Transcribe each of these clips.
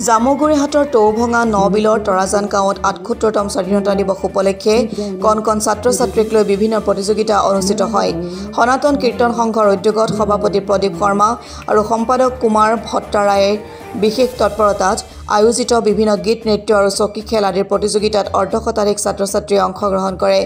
জামুগুৰিহাটৰ টৌভঙা নবিলৰ তৰাজান গাঁৱত ৭৮তম স্বাধীনতা দিৱস উপলক্ষে কণ ছাত্ৰ-ছাত্ৰীক লৈ বিভিন্ন প্ৰতিযোগিতা অনুষ্ঠিত হয়। সনাতন কীৰ্তন সংঘৰ উদ্যোগত সভাপতি প্ৰদীপ শৰ্মা আৰু সম্পাদক কুমাৰ ভট্টাৰায়ৰ বিশেষ তৎপৰতাত আয়োজিত বিভিন্ন গীত, নৃত্য আৰু চকী খেল আদিৰ প্ৰতিযোগিতাত অৰ্ধশতাধিক ছাত্ৰ-ছাত্ৰীয়ে অংশগ্ৰহণ কৰে।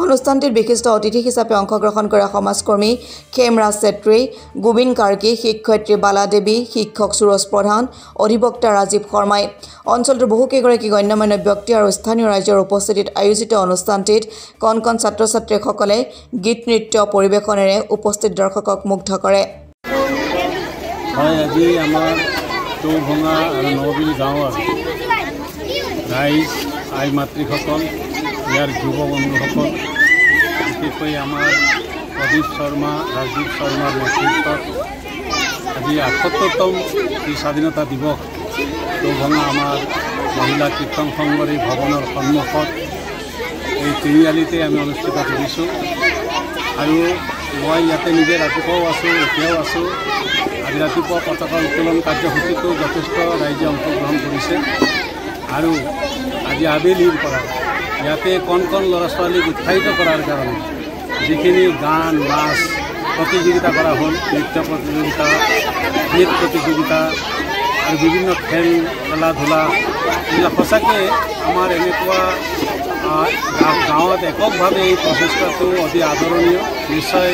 অনুষ্ঠানটিত বিশিষ্ট অতিথি হিচাপে অংশগ্ৰহণ কৰা সমাজকৰ্মী খেমৰাজ চেত্ৰী, গোবিন্দ কাৰ্কি, শিক্ষয়িত্ৰী বালা দেৱী, শিক্ষক সুৰজ প্ৰধান, অধিবক্তা ৰাজীৱ শৰ্মাই অঞ্চলটোৰ বহুকেইগৰাকী গণ্যমান্য ব্যক্তি আৰু স্থানীয় ৰাইজৰ উপস্থিতিত আয়োজিত অনুষ্ঠানটিত কণ ছাত্ৰ-ছাত্ৰীসকলে গীত, নৃত্য পৰিৱেশনেৰে উপস্থিত দৰ্শকক মুগ্ধ কৰে। আজি আমাৰ টৌভঙা আৰু নবিল গাঁৱৰ ৰাইজ, আই মাতৃসকল, ইয়াৰ যুৱ বন্ধুসকল, বিশেষকৈ আমাৰ প্ৰদীপ শৰ্মা, ৰাজীৱ শৰ্মাৰ নেতৃত্বত আজি ৭৮তম স্বাধীনতা দিৱস টৌভঙা আমাৰ মহিলা কীৰ্তন সংঘৰ এই ভৱনৰ সন্মুখত এই তিনিআলিতে আমি অনুষ্ঠিত কৰিছোঁ। আৰু মই ইয়াতে নিজে ৰাতিপুৱাও আছোঁ, এতিয়াও আছোঁ। আজি ৰাতিপুৱা পতাকা উত্তোলন কাৰ্যসূচীটো যথেষ্ট ৰাইজে অংশগ্ৰহণ কৰিছে। আৰু আজি আবেলিৰ পৰা ইয়াতে কণ ল'ৰা ছোৱালীক উৎসাহিত কৰাৰ কাৰণে যিখিনি গান, নাচ প্ৰতিযোগিতা কৰা হ'ল, নৃত্য প্ৰতিযোগিতা, গীত প্ৰতিযোগিতা আৰু বিভিন্ন খেলা ধূলা, এইবিলাক সঁচাকৈ আমাৰ এনেকুৱা গাঁৱত এককভাৱে এই প্ৰচেষ্টাটো অতি আদৰণীয়। নিশ্চয়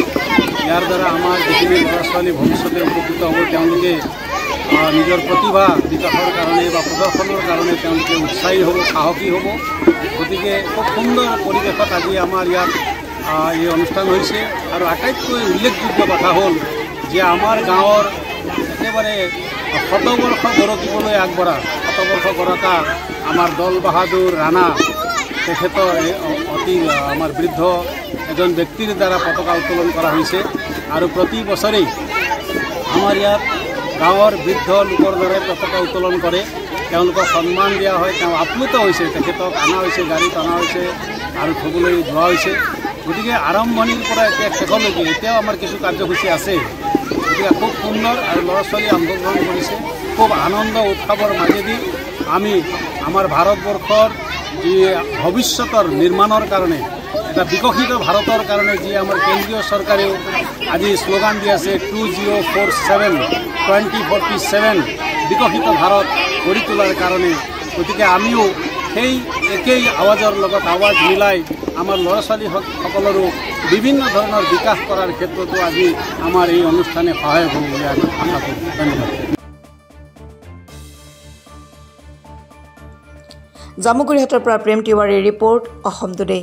ইয়াৰ দ্বাৰা আমাৰ যিখিনি ল'ৰা ছোৱালী ভৱিষ্যতে উপকৃত হ'ব, তেওঁলোকে নিজৰ প্ৰতিভা বিকাশৰ কাৰণে বা প্ৰদৰ্শনৰ কাৰণে তেওঁলোকে উৎসাহী হ'ব, সাহসী হ'ব। গতিকে খুব সুন্দৰ পৰিৱেশত আজি আমাৰ ইয়াত এই অনুষ্ঠান হৈছে। আৰু আটাইতকৈ উল্লেখযোগ্য কথা হ'ল যে আমাৰ গাঁৱৰ একেবাৰে শতবৰ্ষ গৰকিবলৈ আগবঢ়া, শতবৰ্ষ গৰকা আমাৰ দল বাহাদুৰ ৰাণা, তেখেতৰ অতি আমাৰ বৃদ্ধ এজন ব্যক্তিৰ দ্বাৰা পতাকা উত্তোলন কৰা হৈছে। আৰু প্ৰতি বছৰেই আমাৰ ইয়াত গাঁৱৰ বৃদ্ধ লোকৰ দ্বাৰাই পতাকা উত্তোলন কৰে, তেওঁলোকক সন্মান দিয়া হয়। তেওঁ আপ্লুত হৈছে, তেখেতক অনা হৈছে, গাড়ীত অনা হৈছে আৰু থ'বলৈ যোৱা হৈছে। গতিকে আৰম্ভণিৰ পৰা এতিয়া শেষলৈকে এতিয়াও আমাৰ কিছু কাৰ্যসূচী আছে। গতিকে খুব সুন্দৰ আৰু ল'ৰা ছোৱালী অংশগ্ৰহণ কৰিছে। খুব আনন্দ উৎসৱৰ মাজেদি আমি আমাৰ ভাৰতবৰ্ষৰ যি ভৱিষ্যতৰ নিৰ্মাণৰ কাৰণে, এটা বিকশিত ভাৰতৰ কাৰণে যি আমাৰ কেন্দ্ৰীয় চৰকাৰেও আজি শ্লোগান দি আছে 2047 বিকশিত ভাৰত গঢ়ি তোলাৰ কাৰণে। গতিকে আমিও সেই একেই আৱাজৰ লগত আৱাজ মিলাই আমাৰ ল'ৰা ছোৱালীসকলৰো বিভিন্ন ধৰণৰ বিকাশ কৰাৰ ক্ষেত্ৰতো আজি আমাৰ এই অনুষ্ঠানে সহায়ক হ'ব বুলি আমি আশা কৰোঁ। ধন্যবাদ। জামুগুৰিহাটৰ পৰা প্ৰেম তিৱাৰীৰ ৰিপৰ্ট, অসম টুডে।